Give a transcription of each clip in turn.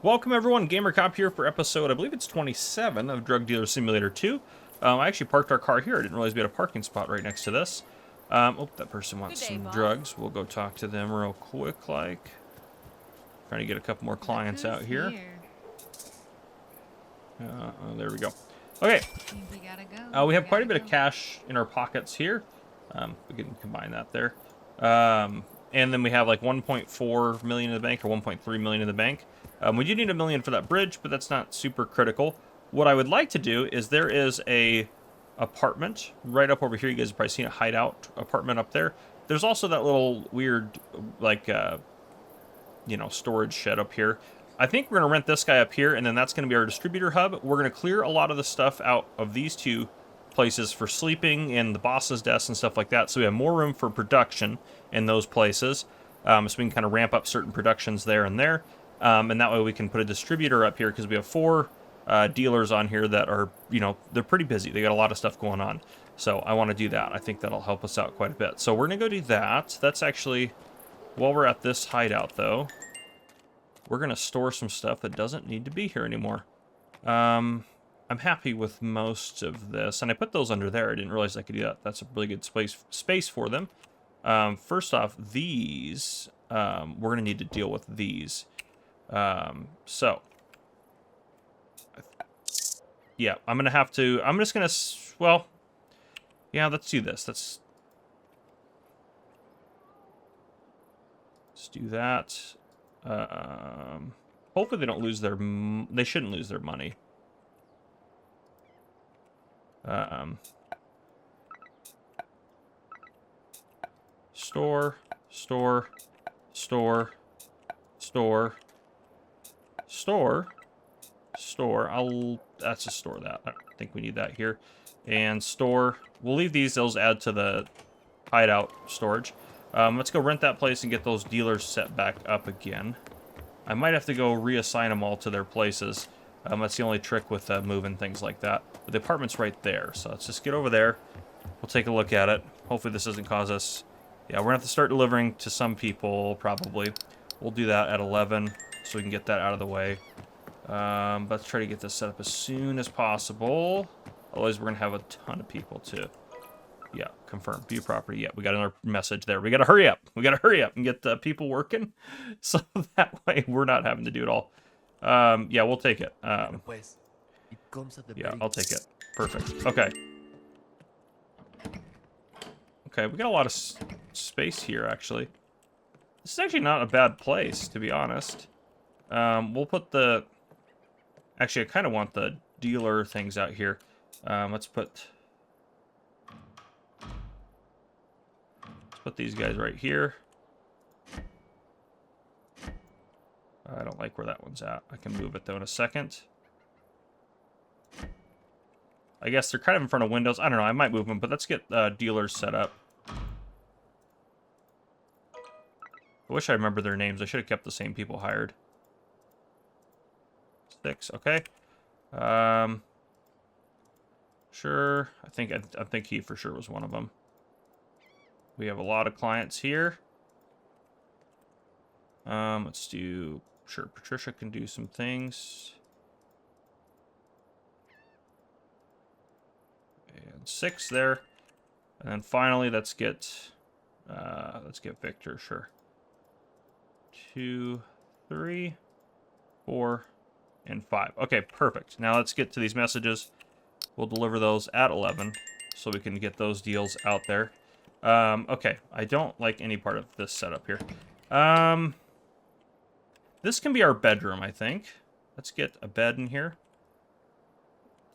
Welcome everyone, GamerCop here for episode, I believe it's 27 of Drug Dealer Simulator 2. I actually parked our car here. I didn't realize we had a parking spot right next to this. Oh, that person wants Good day, some boss. drugs. We'll go talk to them real quick, like. Trying to get a couple more clients out here. There we go. Okay. Think you gotta go. We have quite a Gotta bit of cash in our pockets here. We can combine that there. And then we have like 1.4 million in the bank or 1.3 million in the bank. We do need $1 million for that bridge, but that's not super critical. What I would like to do is there is a apartment right up over here. You guys have probably seen a hideout apartment up there. There's also that little weird, like, storage shed up here. I think we're going to rent this guy up here, and then that's going to be our distributor hub. We're going to clear a lot of the stuff out of these two places for sleeping and the boss's desk and stuff like that, so we have more room for production in those places. So we can kind of ramp up certain productions there and there. And that way we can put a distributor up here because we have 4 dealers on here that are, they're pretty busy. They got a lot of stuff going on. So I want to do that. I think that'll help us out quite a bit. So we're going to go do that. That's actually, while we're at this hideout though, we're going to store some stuff that doesn't need to be here anymore. I'm happy with most of this. And I put those under there. I didn't realize I could do that. That's a really good space for them. First off, these, we're going to need to deal with these. So, yeah, I'm just gonna, well, yeah, let's do this. Let's do that. Hopefully they don't lose they shouldn't lose their money. Store. That's just store that. I don't think we need that here. And store, we'll leave these, those add to the hideout storage. Let's go rent that place and get those dealers set back up again. I might have to go reassign them all to their places. That's the only trick with moving things like that. But the apartment's right there, so let's just get over there. We'll take a look at it. Hopefully this doesn't cause us... Yeah, we're going to have to start delivering to some people, probably. We'll do that at 11, so we can get that out of the way. Let's try to get this set up as soon as possible. Otherwise, we're going to have a ton of people, too. Yeah, confirm. View property. Yeah, we got another message there. We got to hurry up. We got to hurry up and get the people working. So that way, we're not having to do it all. Yeah, we'll take it. Yeah, I'll take it. Perfect. Okay. Okay, we got a lot of space here, actually. This is actually not a bad place, to be honest. We'll put the... Actually, I kind of want the dealer things out here. Let's put these guys right here. I don't like where that one's at. I can move it, though, in a second. I guess they're kind of in front of windows. I don't know. I might move them, but let's get dealers set up. I wish I remember their names. I should have kept the same people hired. 6, okay. Sure. I think he for sure was one of them. We have a lot of clients here. Let's do... Sure, Patricia can do some things. And 6 there. And then finally, let's get Victor, sure. 2, 3, 4, and 5. Okay, perfect. Now let's get to these messages. We'll deliver those at 11, so we can get those deals out there. Okay, I don't like any part of this setup here. This can be our bedroom, I think. Let's get a bed in here.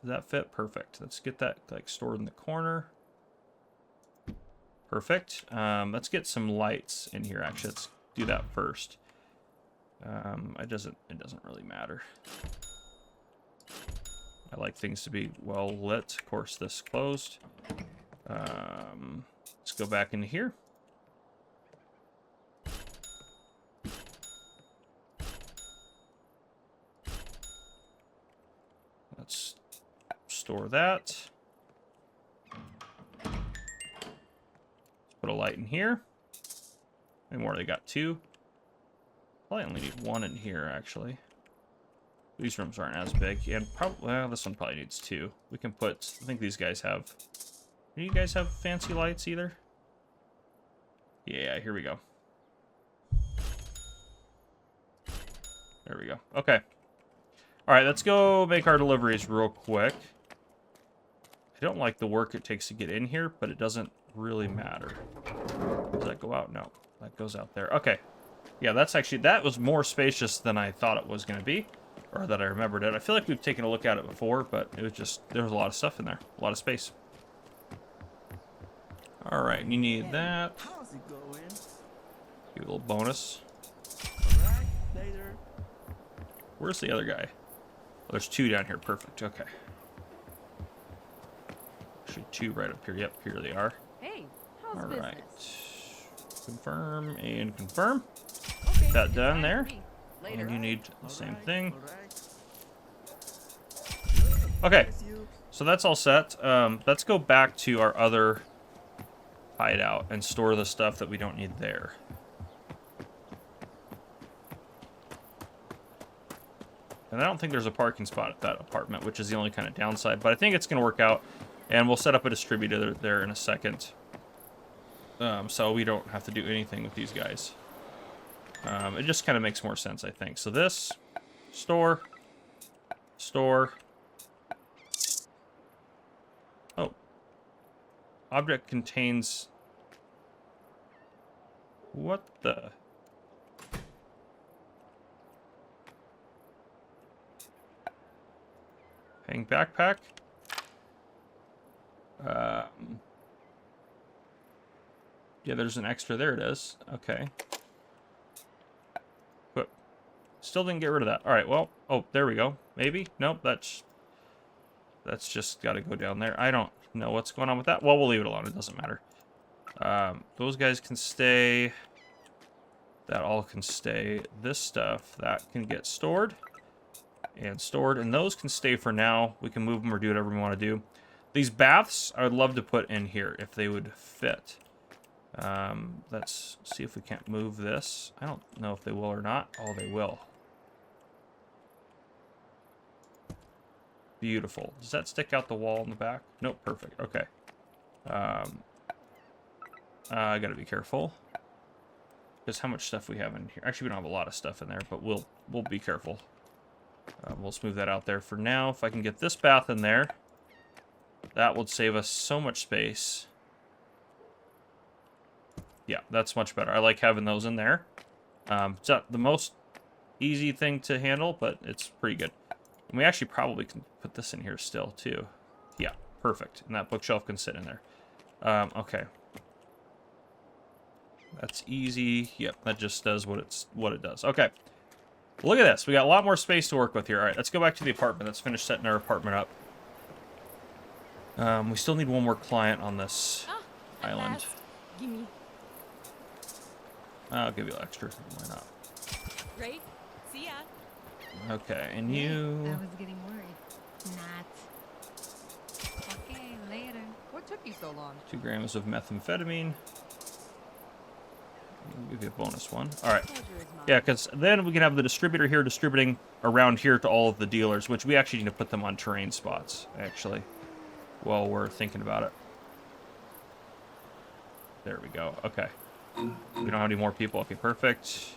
Does that fit? Perfect. Let's get that like stored in the corner. Perfect. Let's get some lights in here. Actually, let's do that first. It doesn't really matter. I like things to be well lit. Of course, this closed. Let's go back into here. Let's store that. Let's put a light in here. And more, they got 2. Probably only need 1 in here, actually. These rooms aren't as big, and probably well, this one probably needs 2. We can put. I think these guys have. Do you guys have fancy lights either? Yeah, here we go. There we go. Okay. All right, let's go make our deliveries real quick. I don't like the work it takes to get in here, but it doesn't really matter. Does that go out? No, that goes out there. Okay. Yeah, that was more spacious than I thought it was going to be. Or that I remembered it. I feel like we've taken a look at it before, but it was just, there was a lot of stuff in there. A lot of space. Alright, you need that. How's it going? Give you a little bonus. Alright, later. Where's the other guy? Oh, there's 2 down here. Perfect. Okay. Actually, 2 right up here. Yep, here they are. Hey, how's Alright. business? Confirm and confirm. Okay, Get that done there. Later. And you need the same Alright, thing. alright. Okay. Bless you. So that's all set. Let's go back to our other hideout and store the stuff that we don't need there. And I don't think there's a parking spot at that apartment, which is the only kind of downside. But I think it's going to work out. And we'll set up a distributor there in a second. So we don't have to do anything with these guys. It just kind of makes more sense, I think. So this, store. Oh. Object contains... What the... Hang backpack. Yeah, there's an extra. There it is. Okay. But still didn't get rid of that. All right. Well. Oh, there we go. Maybe. Nope. That's just got to go down there. I don't know what's going on with that. Well, we'll leave it alone. It doesn't matter. Those guys can stay. That all can stay. This stuff that can get stored. And stored, and those can stay for now. We can move them or do whatever we want to do. These baths, I would love to put in here if they would fit. Let's see if we can't move this. I don't know if they will or not. Oh, they will. Beautiful. Does that stick out the wall in the back? Nope, perfect. Okay. I gotta be careful. Because how much stuff we have in here. Actually, we don't have a lot of stuff in there, but we'll be careful. We'll smooth that out there for now. If I can get this bath in there, that would save us so much space. Yeah, that's much better. I like having those in there. It's not the most easy thing to handle, but it's pretty good. And we actually probably can put this in here still, too. Yeah, perfect. And that bookshelf can sit in there. Okay. That's easy. Yep, that just does what it does. Okay. Look at this. We got a lot more space to work with here. All right, let's go back to the apartment. Let's finish setting our apartment up. We still need one more client on this island. Gimme. I'll give you extra. Why not? Great. See ya. Okay, and I you... was getting worried. Not. Okay, later. What took you so long? 2 grams of methamphetamine. I'll give you a bonus one. All right. Pleasure is mine. Yeah, because then we can have the distributor here distributing around here to all of the dealers, which we actually need to put them on terrain spots, actually, while we're thinking about it. There we go. Okay. We don't have any more people. Okay, perfect.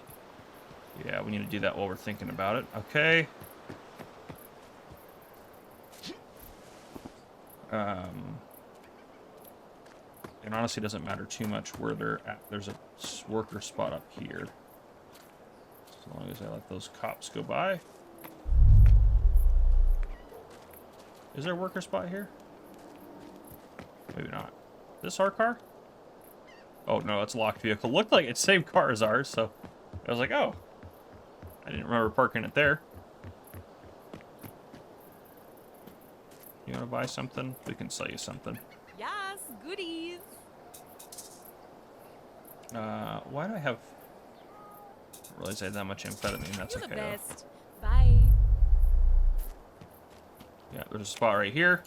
Yeah, we need to do that while we're thinking about it. Okay. It honestly doesn't matter too much where they're at. There's a worker spot up here. As long as I let those cops go by. Is there a worker spot here? Maybe not. Is this our car? Oh, no, it's a locked vehicle. Looked like it's the same car as ours, so I was like, oh. I didn't remember parking it there. You want to buy something? We can sell you something. Yes, goodies. Why do I have... I didn't realize I had that much amphetamine. That's You're okay, the though. best. Bye. Yeah, there's a spot right here.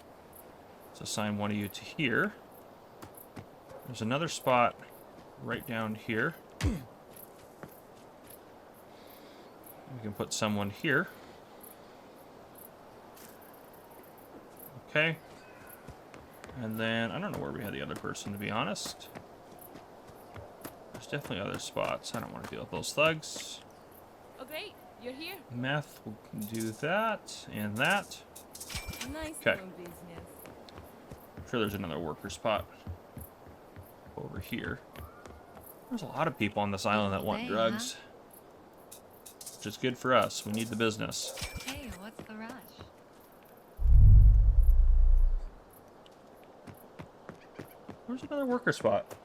Let's assign one of you to here. There's another spot right down here. We can put someone here. Okay. And then, I don't know where we had the other person, to be honest. There's definitely other spots. I don't want to deal with those thugs. Oh, great. You're here. Meth, we'll do that and that. Nice 'Kay. little business. I'm sure there's another worker spot over here. There's a lot of people on this island that want Hey, drugs. Which is good for us. We need the business. Hey, what's the rush? Where's another worker spot?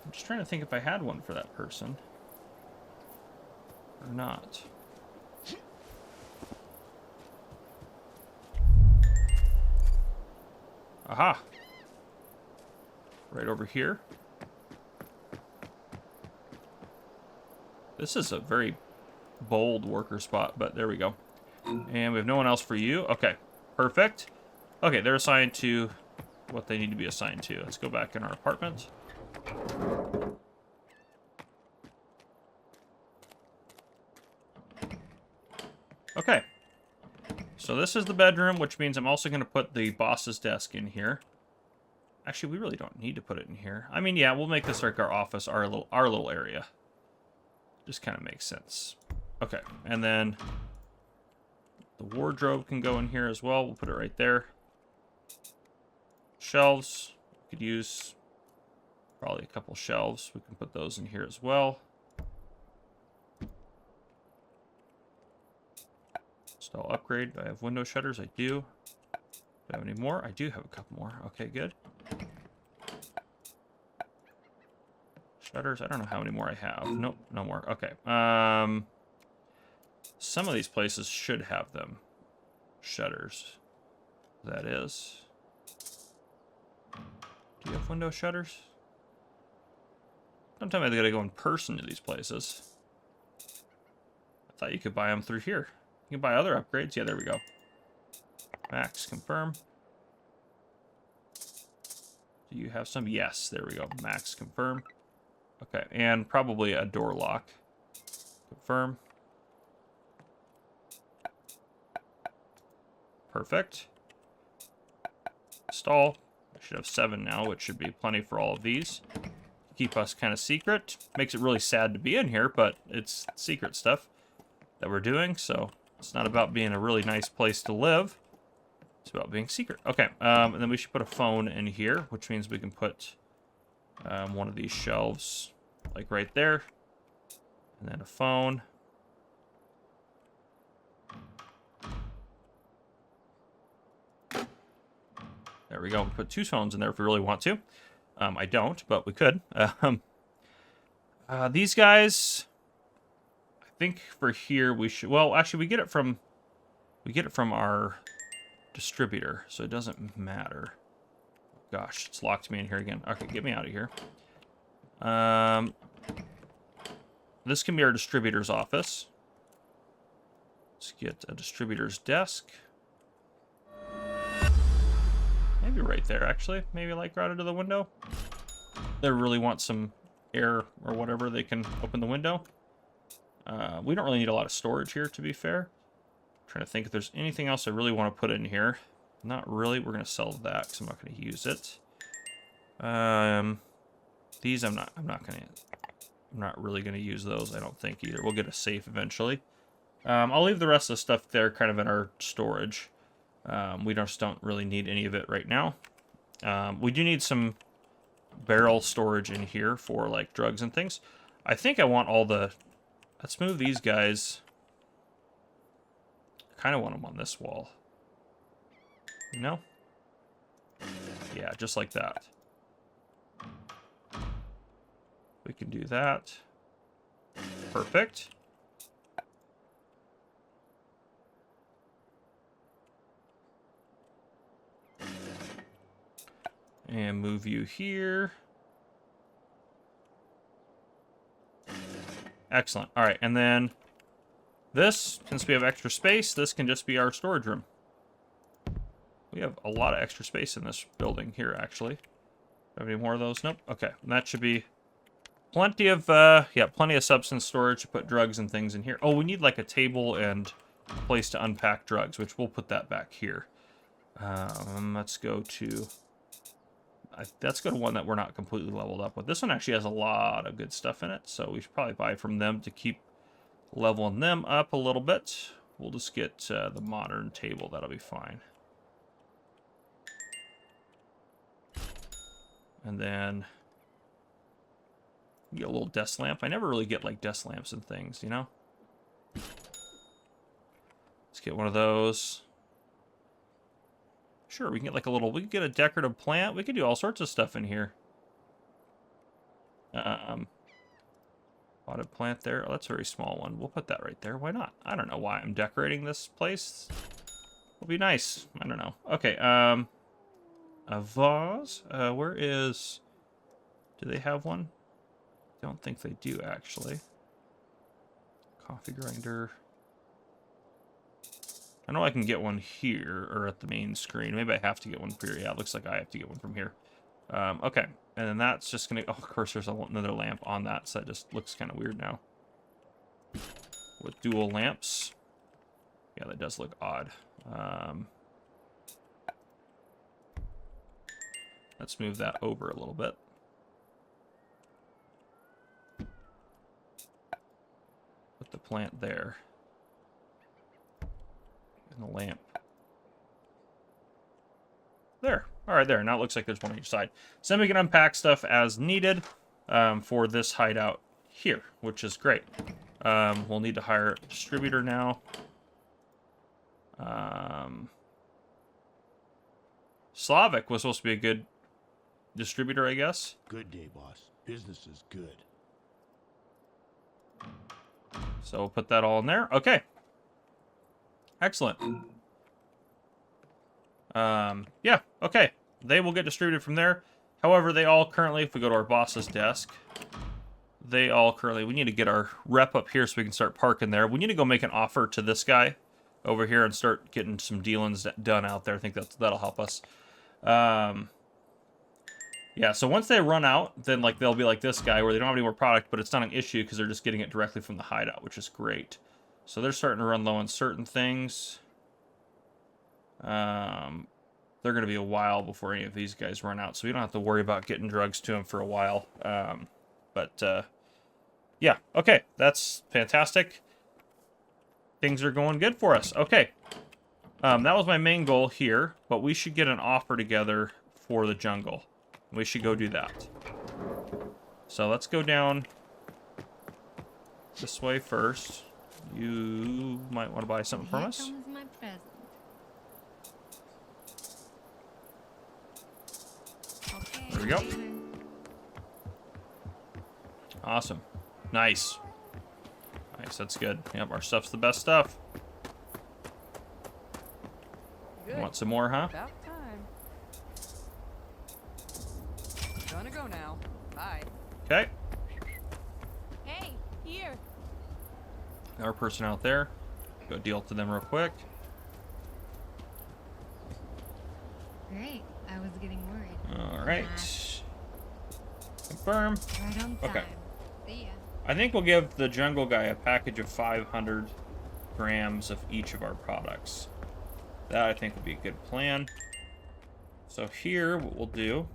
I'm just trying to think if I had one for that person. Or not. Aha! Right over here. This is a very bold worker spot, but there we go. And we have no one else for you. Okay, perfect. Okay, they're assigned to what they need to be assigned to. Let's go back in our apartment. Okay. So this is the bedroom, which means I'm also going to put the boss's desk in here. Actually, we really don't need to put it in here. I mean, yeah, we'll make this like our office, our little area. Just kind of makes sense. Okay, and then the wardrobe can go in here as well. We'll put it right there. Shelves. We could use probably a couple shelves. We can put those in here as well. Install upgrade. Do I have window shutters? I do. Do I have any more? I do have a couple more. Okay, good. Shutters. I don't know how many more I have. Nope, no more. Okay. Some of these places should have them. Shutters. That is. Do you have window shutters? Sometimes I gotta go in person to these places. I thought you could buy them through here. You can buy other upgrades. Yeah, there we go. Max, confirm. Do you have some? Yes, there we go. Max, confirm. Okay, and probably a door lock. Confirm. Perfect. Install. I should have 7 now, which should be plenty for all of these. Keep us kind of secret. Makes it really sad to be in here, but it's secret stuff that we're doing, so it's not about being a really nice place to live. It's about being secret. Okay, and then we should put a phone in here, which means we can put one of these shelves, like right there. And then a phone. There we go. We put 2 phones in there if we really want to. I don't, but we could. These guys, I think for here we should. Well, actually, we get it from our distributor, so it doesn't matter. Gosh, it's locked me in here again. Okay, get me out of here. This can be our distributor's office. Let's get a distributor's desk. Maybe right there, actually. Maybe like right into the window. They really want some air or whatever, they can open the window. We don't really need a lot of storage here, to be fair. I'm trying to think if there's anything else I really want to put in here. Not really. We're going to sell that because I'm not going to use it. These I'm not really going to use those, I don't think either. We'll get a safe eventually. I'll leave the rest of the stuff there kind of in our storage. We just don't really need any of it right now. We do need some barrel storage in here for like drugs and things. I think I want all the... Let's move these guys. I kind of want them on this wall. You know? Yeah, just like that. We can do that. Perfect. And move you here. Excellent. All right, and then this, since we have extra space, this can just be our storage room. We have a lot of extra space in this building here, actually. Have any more of those? Nope. Okay, and that should be plenty of, yeah, plenty of substance storage to put drugs and things in here. Oh, we need like a table and place to unpack drugs, which we'll put that back here. Let's go to... let's go to one that we're not completely leveled up with. This one actually has a lot of good stuff in it, so we should probably buy from them to keep leveling them up a little bit. We'll just get the modern table. That'll be fine. And then get a little desk lamp. I never really get like desk lamps and things, you know? Let's get one of those. Sure, we can get like a little, we can get a decorative plant. We can do all sorts of stuff in here. Potted plant there. Oh, that's a very small one. We'll put that right there. Why not? I don't know why I'm decorating this place. It'll be nice. I don't know. Okay, a vase. Where is... Do they have one? Don't think they do, actually. Coffee grinder. I know I can get one here, or at the main screen. Maybe I have to get one here. Yeah, it looks like I have to get one from here. Okay, and then that's just gonna... Oh, of course, there's another lamp on that, so that just looks kind of weird now. With dual lamps. Yeah, that does look odd. Let's move that over a little bit. Put the plant there. And the lamp. There. Alright, there. Now it looks like there's one on each side. So then we can unpack stuff as needed for this hideout here, which is great. We'll need to hire a distributor now. Slavic was supposed to be a good distributor, I guess. Good day, boss. Business is good. So we'll put that all in there. Okay. Excellent. Yeah, okay. They will get distributed from there. However, they all currently, if we go to our boss's desk, they all currently, we need to get our rep up here so we can start parking there. We need to go make an offer to this guy over here and start getting some dealings done out there. I think that'll help us. Yeah, so once they run out, then like they'll be like this guy where they don't have any more product, but it's not an issue because they're just getting it directly from the hideout, which is great. So they're starting to run low on certain things. They're going to be a while before any of these guys run out, so we don't have to worry about getting drugs to them for a while. Yeah, okay, that's fantastic. Things are going good for us. Okay, that was my main goal here, but we should get an offer together for the jungle. We should go do that. So let's go down this way first. You might want to buy something from us. Here comes my present. Okay, There we go. later. Awesome. Nice. Nice, that's good. Yep, our stuff's the best stuff. Good. Want some more, huh? About time. Gonna go now. Bye. Okay. Hey, here. Our person out there. Go deal to them real quick. Great. I was getting worried. All right. Confirm. Right on time. Okay. See ya. I think we'll give the jungle guy a package of 500 grams of each of our products. That, I think, would be a good plan. So here, what we'll do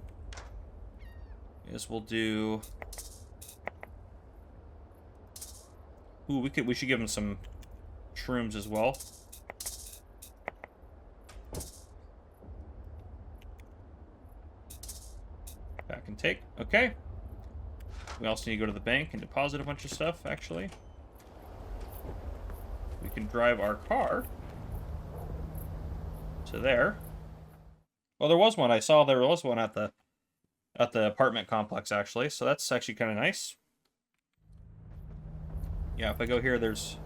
is we'll do... Ooh, we should give him some shrooms as well. Back and take. Okay. We also need to go to the bank and deposit a bunch of stuff, actually. We can drive our car to there. Well, there was one. I saw there was one at the apartment complex, actually. So that's actually kind of nice. Yeah, if I go here, there's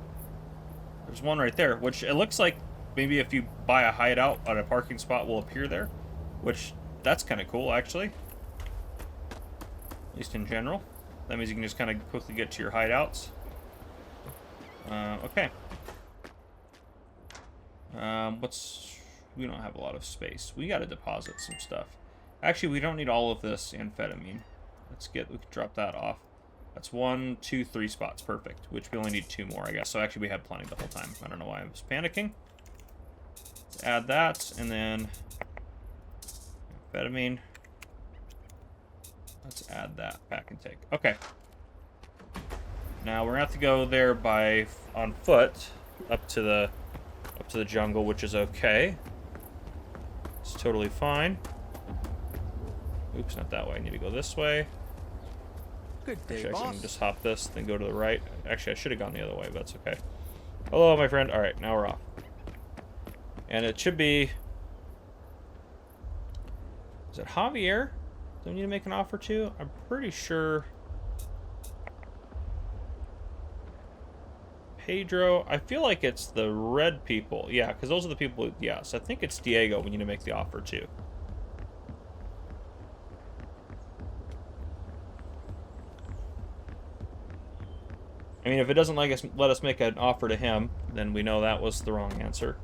one right there, which it looks like maybe if you buy a hideout on a parking spot will appear there, which that's kind of cool, actually. At least in general. That means you can just kind of quickly get to your hideouts. Okay. We don't have a lot of space. We got to deposit some stuff. Actually, we don't need all of this amphetamine. We can drop that off. That's 1, 2, 3 spots. Perfect. Which we only need 2 more, I guess. So actually we had plenty the whole time. I don't know why I was panicking. Let's add that, and then amphetamine. Let's add that pack and take. Okay. Now we're gonna have to go there on foot up to the jungle, which is okay. It's totally fine. Oops, not that way. I need to go this way. Good day, Actually, I boss. can just hop this, then go to the right. Actually, I should have gone the other way, but that's okay. Hello, my friend. All right, now we're off. And it should be... Is it Javier? Do we need to make an offer to? I'm pretty sure... Pedro. I feel like it's the red people. Yeah, because those are the people... Yes, I think it's Diego we need to make the offer to. I mean, if it doesn't let us make an offer to him, then we know that was the wrong answer.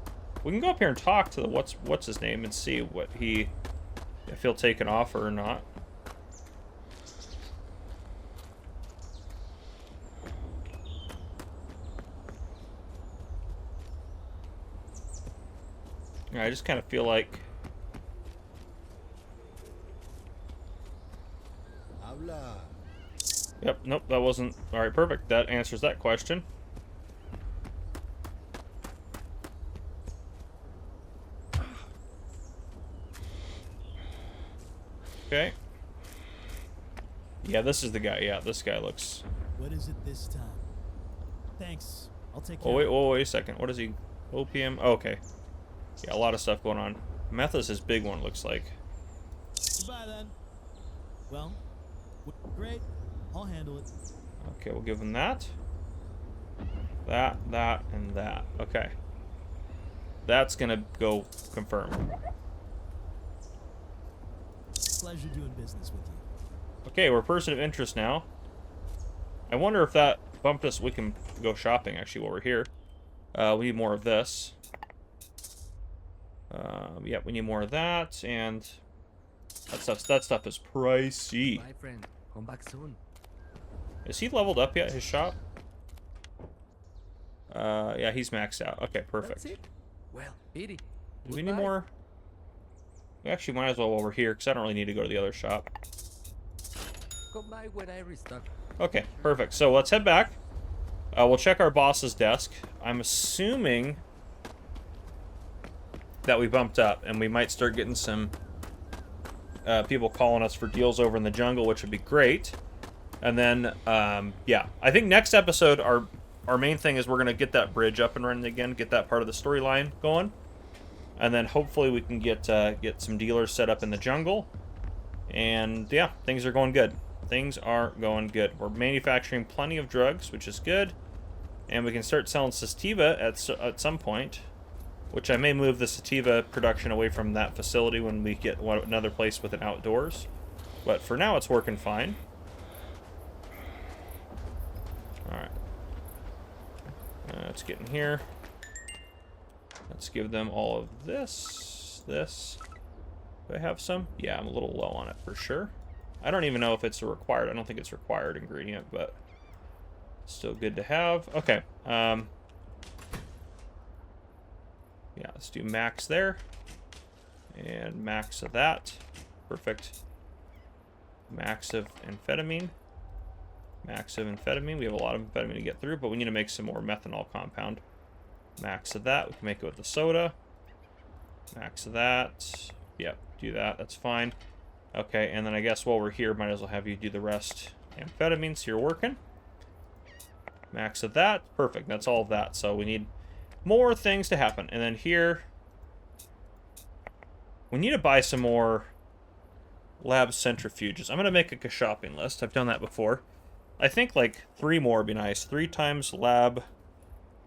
We can go up here and talk to the what's his name and see if he'll take an offer or not. I just kind of feel like... Habla. Yep, nope, that wasn't... Alright, perfect. That answers that question. Okay. Yeah, this is the guy. Yeah, this guy looks... What is it this time? Thanks. I'll take care. Oh, wait a second. What is he? Opium? Oh, okay. Yeah, a lot of stuff going on. Meth is his big one, looks like. Goodbye then. Well, great. I'll handle it. Okay, we'll give him that. That, and that. Okay. That's gonna go confirm. Pleasure doing business with you. Okay, we're a person of interest now. I wonder if that bumped us. We can go shopping, actually, while we're here. We need more of this. Yeah, we need more of that, and that stuff is pricey. My friend, come back soon. Is he leveled up yet, his shop? Yeah, he's maxed out. Okay, perfect. That's it. Well, Edie. Do we need more? We actually might as well while we're here, because I don't really need to go to the other shop. Come by when I restock. Okay, perfect. So let's head back. We'll check our boss's desk. I'm assuming that we bumped up, and we might start getting some people calling us for deals over in the jungle, which would be great. And then, yeah, I think next episode, our main thing is we're going to get that bridge up and running again, get that part of the storyline going. And then hopefully we can get some dealers set up in the jungle. And yeah, things are going good. Things are going good. We're manufacturing plenty of drugs, which is good. And we can start selling sativa at some point. Which I may move the sativa production away from that facility when we get another place with an outdoors. But for now, it's working fine. Alright. Let's get in here. Let's give them all of this. This. Do I have some? Yeah, I'm a little low on it for sure. I don't even know if it's a required. I don't think it's a required ingredient, but still good to have. Okay. Yeah, let's do max there. And max of that. Perfect. Max of amphetamine. Max of amphetamine. We have a lot of amphetamine to get through, but we need to make some more methanol compound. Max of that. We can make it with the soda. Max of that. Yep, do that. That's fine. Okay, and then I guess while we're here, might as well have you do the rest. Amphetamine, so you're working. Max of that. Perfect. That's all of that. So we need more things to happen. And then here, we need to buy some more lab centrifuges. I'm going to make a shopping list. I've done that before. I think like 3 more would be nice. 3 times lab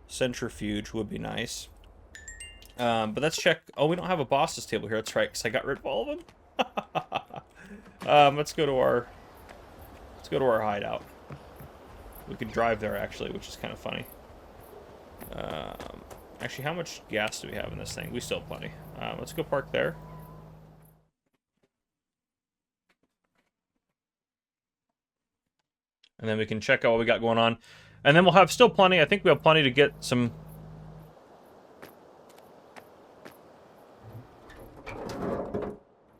centrifuge would be nice. But let's check. Oh, we don't have a boss's table here. That's right, because I got rid of all of them. Let's go to our hideout. We could drive there actually, which is kind of funny. Actually, how much gas do we have in this thing? We still have plenty. Let's go park there. And then we can check out what we got going on. And then we'll have still plenty. I think we have plenty to get some...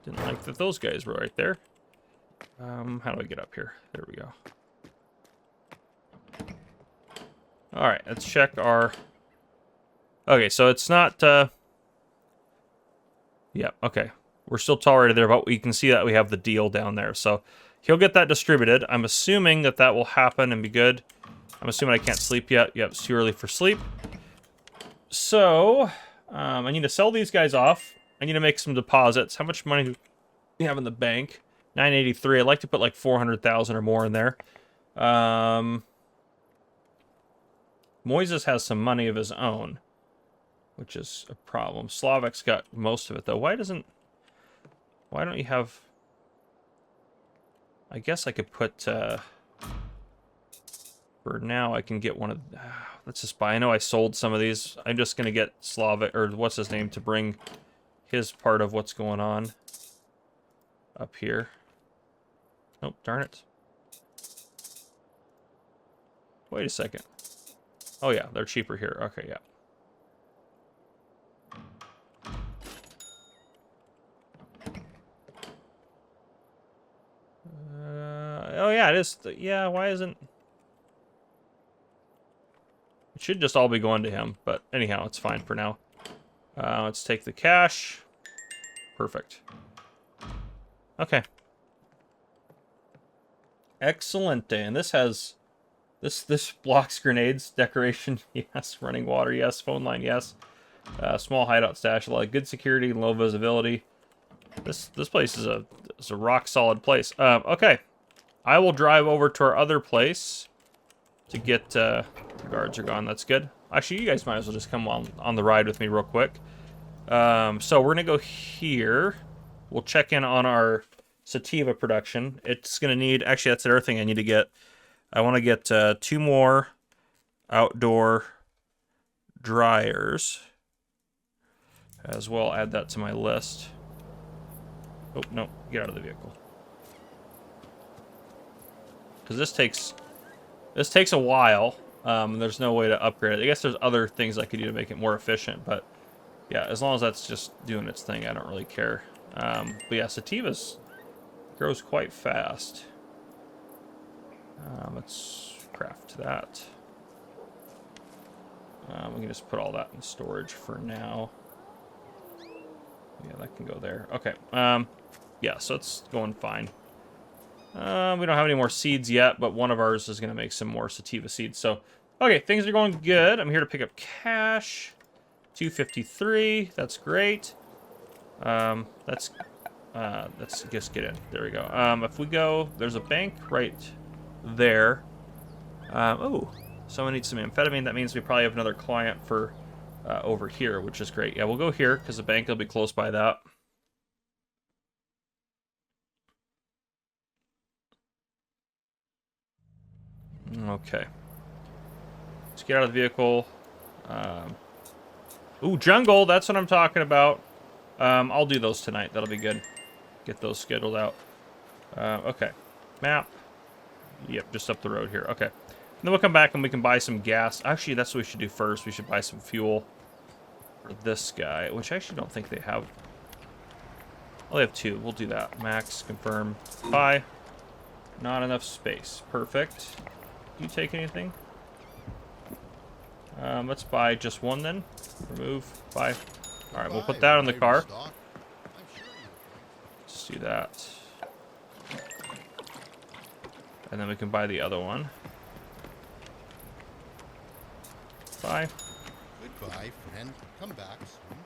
Didn't like that those guys were right there. How do I get up here? There we go. Alright, let's check our... Okay, so it's not... Yeah, okay. We're still tolerated there, but we can see that we have the deal down there. So he'll get that distributed. I'm assuming that that will happen and be good. I'm assuming I can't sleep yet. Yep, it's too early for sleep. So, I need to sell these guys off. I need to make some deposits. How much money do we have in the bank? 983. I'd like to put like 400,000 or more in there. Moises has some money of his own, which is a problem. Slavic's got most of it, though. Why don't you have... I guess I could put... For now, I can get one of... let's just buy... I know I sold some of these. I'm just going to get Slavic, or what's his name, to bring his part of what's going on up here. Nope, darn it. Wait a second. Oh, yeah, they're cheaper here. Okay, yeah. Oh, yeah, it is. Yeah, why isn't... It should just all be going to him, but anyhow, it's fine for now. Let's take the cash. Perfect. Okay. Excellent. And this has... This blocks grenades, decoration, yes. Running water, yes. Phone line, yes. Small hideout stash, a lot of good security and low visibility. This place is a rock solid place. Okay. I will drive over to our other place to get... the guards are gone. That's good. Actually, you guys might as well just come on the ride with me real quick. So we're going to go here. We'll check in on our sativa production. It's going to need... Actually, that's the other thing I need to get. I want to get 2 more outdoor dryers as well. Add that to my list. Oh, no. Get out of the vehicle. Because this takes a while. There's no way to upgrade it. I guess there's other things I could do to make it more efficient, but yeah, as long as that's just doing its thing, I don't really care. But yeah, sativas grows quite fast. Let's craft that. We can just put all that in storage for now. Yeah, that can go there. Okay. Yeah, so it's going fine. We don't have any more seeds yet, but one of ours is going to make some more sativa seeds. So, okay, things are going good. I'm here to pick up cash. 253. That's great. Let's just get in. There we go. If we go, there's a bank right there. Oh, someone needs some amphetamine. That means we probably have another client for over here, which is great. Yeah, we'll go here because the bank will be close by that. Okay. Let's get out of the vehicle. Ooh, jungle. That's what I'm talking about. I'll do those tonight. That'll be good. Get those scheduled out. Okay. Map. Yep, just up the road here. Okay. And then we'll come back and we can buy some gas. Actually, that's what we should do first. We should buy some fuel for this guy, which I actually don't think they have. Oh, they have 2. We'll do that. Max, confirm. Buy. Not enough space. Perfect. Do you take anything? Let's buy just 1 then. Remove. Buy. All right, we'll put that in the car. Let's do that. And then we can buy the other one. Bye. Goodbye, friend. Come back soon.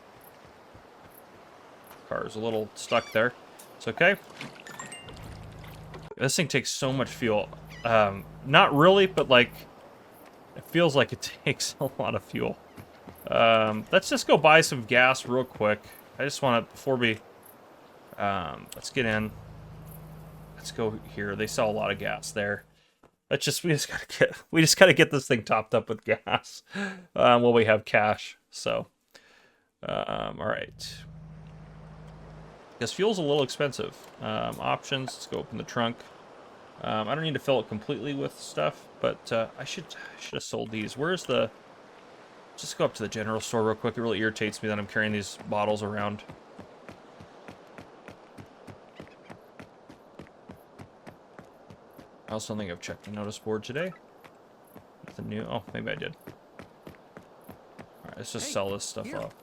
Car's a little stuck there. It's okay. This thing takes so much fuel. Not really, but like, it feels like it takes a lot of fuel. Let's just go buy some gas real quick. I just want to, before we, let's get in. Let's go here. They sell a lot of gas there. We just gotta get this thing topped up with gas. While we have cash. So, all right. Because fuel's a little expensive. Options. Let's go open the trunk. I don't need to fill it completely with stuff, but I should have sold these. Where's the... Just go up to the general store real quick. It really irritates me that I'm carrying these bottles around. I also don't think I've checked the notice board today. The new... Oh, maybe I did. Alright, let's just sell this stuff off.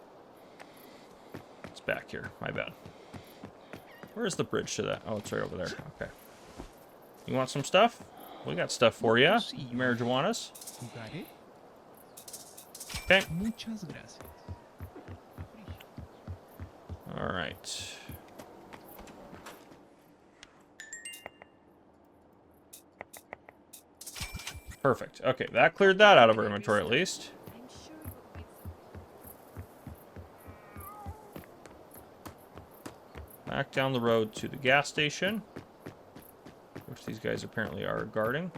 It's back here. My bad. Where's the bridge to that? Oh, it's right over there. Okay. You want some stuff? We got stuff for you. Marijuanas. Okay. Muchas gracias. Alright. Perfect. Okay, that cleared that out of our inventory at least. I'm sure you'll find Back down the road to the gas station, which these guys apparently are guarding.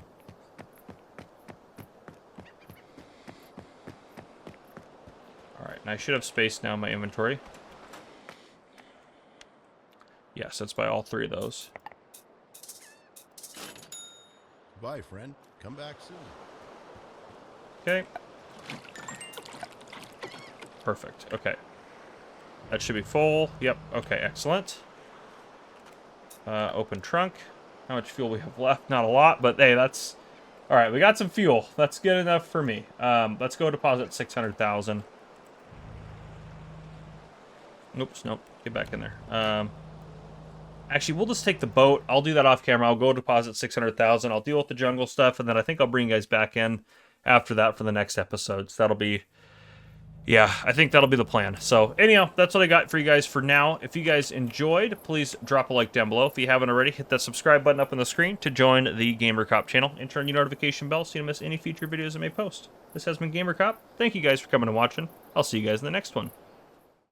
Alright, and I should have space now in my inventory. Yes, let's buy all 3 of those. Goodbye, friend. Come back soon. Okay. Perfect. Okay. That should be full. Yep. Okay, excellent. Open trunk. How much fuel we have left? Not a lot, but hey, that's... Alright, we got some fuel. That's good enough for me. Let's go deposit 600,000. Oops, nope. Get back in there. Actually, we'll just take the boat. I'll do that off camera. I'll go deposit 600,000. I'll deal with the jungle stuff, and then I think I'll bring you guys back in after that for the next episodes. That'll be... Yeah, I think that'll be the plan. So, anyhow, that's what I got for you guys for now. If you guys enjoyed, please drop a like down below. If you haven't already, hit that subscribe button up on the screen to join the Gamer Cop channel and turn your notification bell so you don't miss any future videos I may post. This has been Gamer Cop. Thank you guys for coming and watching. I'll see you guys in the next one.